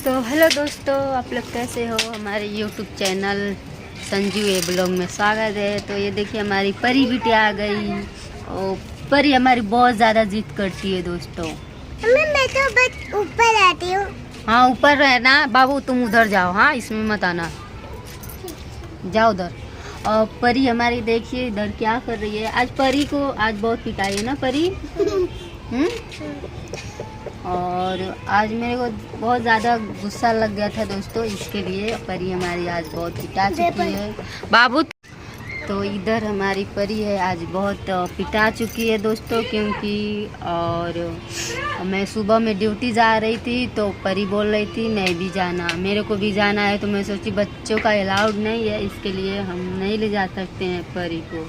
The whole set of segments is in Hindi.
तो हेलो दोस्तों, आप लोग कैसे हो। हमारे यूट्यूब चैनल संजू ए ब्लॉग में स्वागत है। तो ये देखिए हमारी परी बिटिया आ गई और परी हमारी बहुत ज़्यादा जिद करती है दोस्तों। मैं तो बस ऊपर आती हूँ। हाँ ऊपर रहना बाबू, तुम उधर जाओ, हाँ इसमें मत आना, जाओ उधर। और परी हमारी देखिए इधर क्या कर रही है। आज परी को आज बहुत पिटाई है ना परी। और आज मेरे को बहुत ज़्यादा गुस्सा लग गया था दोस्तों, इसके लिए परी हमारी आज बहुत पिटा चुकी है बाबू। तो इधर हमारी परी है आज बहुत पिटा चुकी है दोस्तों, क्योंकि और मैं सुबह में ड्यूटी जा रही थी तो परी बोल रही थी मैं भी जाना, मेरे को भी जाना है। तो मैं सोची बच्चों का अलाउड नहीं है, इसके लिए हम नहीं ले जा सकते हैं परी को।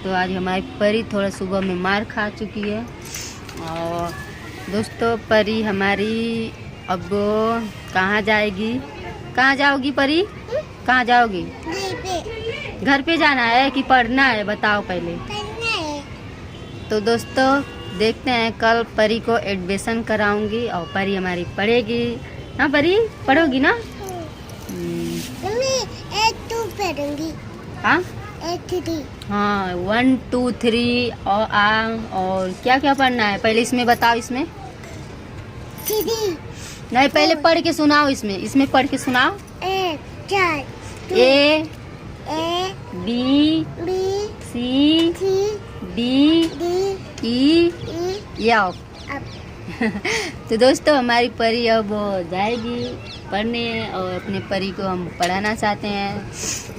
तो आज हमारी परी थोड़ा सुबह में मार खा चुकी है। और दोस्तों परी हमारी अब कहाँ जाएगी, कहाँ जाओगी परी, कहाँ जाओगी। घर पे जाना है कि पढ़ना है बताओ पहले। तो दोस्तों देखते हैं, कल परी को एडमिशन कराऊंगी और परी हमारी पढ़ेगी ना। परी पढ़ोगी ना। पढ़ूंगी। हाँ 1 2 3 और क्या क्या पढ़ना है पहले इसमें बताओ। इसमें नहीं, पहले पढ़ के सुनाओ, इसमें पढ़ के सुनाओ। A B C D E या। तो दोस्तों हमारी परी अब जाएगी पढ़ने और अपने परी को हम पढ़ाना चाहते हैं,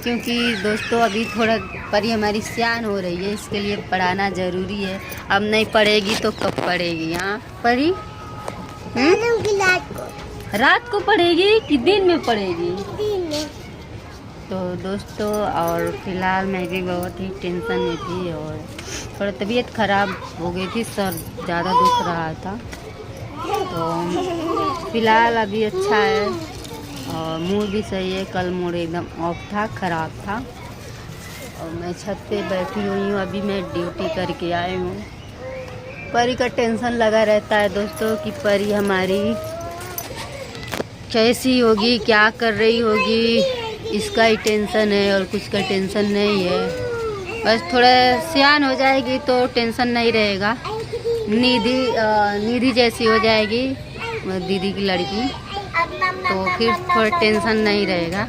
क्योंकि दोस्तों अभी थोड़ा परी हमारी सियान हो रही है, इसके लिए पढ़ाना ज़रूरी है। अब नहीं पढ़ेगी तो कब पढ़ेगी। हाँ परी रात को पढ़ेगी कि दिन में पढ़ेगी। तो दोस्तों और फिलहाल मैं भी बहुत ही टेंशन में थी और थोड़ा तबीयत ख़राब हो गई थी, सर ज़्यादा दुख रहा था। तो फिलहाल अभी अच्छा है और मूड भी सही है। कल मूड एकदम ऑफ था, ख़राब था। और मैं छत पे बैठी हुई हूँ, अभी मैं ड्यूटी करके आई हूँ। परी का टेंशन लगा रहता है दोस्तों कि परी हमारी कैसी होगी, क्या कर रही होगी, इसका ही टेंशन है और कुछ का टेंशन नहीं है। बस थोड़ा सियान हो जाएगी तो टेंशन नहीं रहेगा। निधि जैसी हो जाएगी दीदी की लड़की, तो फिर थोड़ा टेंशन नहीं रहेगा।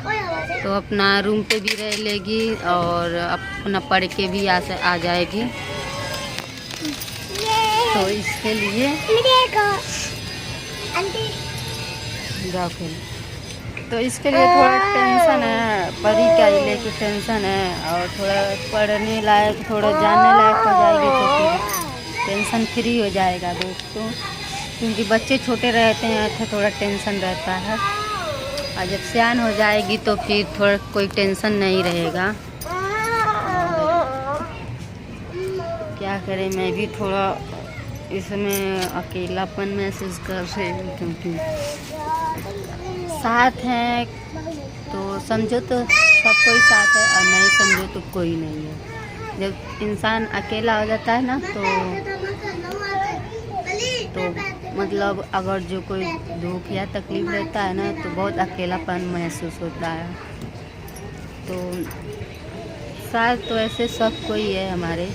तो अपना रूम पे भी रह लेगी और अपना पढ़ के भी आ जाएगी। तो इसके लिए जाओ खेल। तो इसके लिए थोड़ा टेंशन है, परी का ही लेके टेंशन है। और थोड़ा पढ़ने लायक, थोड़ा जानने लायक हो जाएगी तो फिर टेंशन फ्री हो जाएगा दोस्तों, क्योंकि बच्चे छोटे रहते हैं तो थोड़ा टेंशन रहता है। और जब सियान हो जाएगी तो फिर थोड़ा कोई टेंशन नहीं रहेगा। क्या करें, मैं भी थोड़ा इसमें अकेलापन महसूस कर रही हूँ, क्योंकि साथ हैं तो समझो तो सब कोई साथ है और नहीं समझो तो कोई नहीं है। जब इंसान अकेला हो जाता है ना तो मतलब अगर जो कोई दुख या तकलीफ रहता है ना तो बहुत अकेलापन महसूस होता है। तो साथ तो ऐसे सब कोई है, हमारे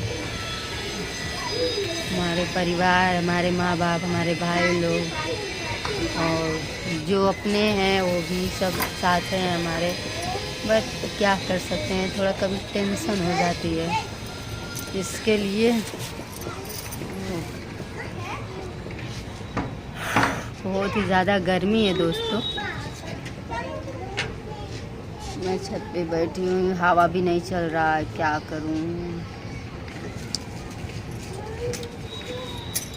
परिवार, हमारे माँ बाप, हमारे भाई लोग और जो अपने हैं वो भी सब साथ हैं हमारे। बट क्या कर सकते हैं, थोड़ा कभी टेंशन हो जाती है। इसके लिए बहुत ही ज़्यादा गर्मी है दोस्तों। मैं छत पे बैठी हूँ, हवा भी नहीं चल रहा है, क्या करूँ।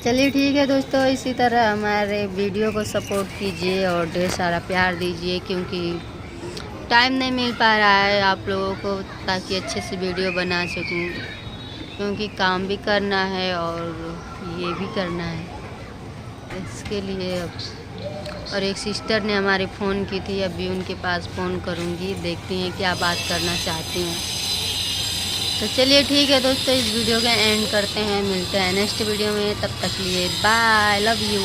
चलिए ठीक है दोस्तों, इसी तरह हमारे वीडियो को सपोर्ट कीजिए और ढेर सारा प्यार दीजिए, क्योंकि टाइम नहीं मिल पा रहा है आप लोगों को ताकि अच्छे से वीडियो बना सकूं, क्योंकि काम भी करना है और ये भी करना है इसके लिए। और एक सिस्टर ने हमारे फ़ोन की थी, अभी उनके पास फ़ोन करूँगी, देखती हैं क्या बात करना चाहती हैं। तो चलिए ठीक है दोस्तों, इस वीडियो का एंड करते हैं, मिलते हैं नेक्स्ट वीडियो में। तब तक लिए बाय, लव यू।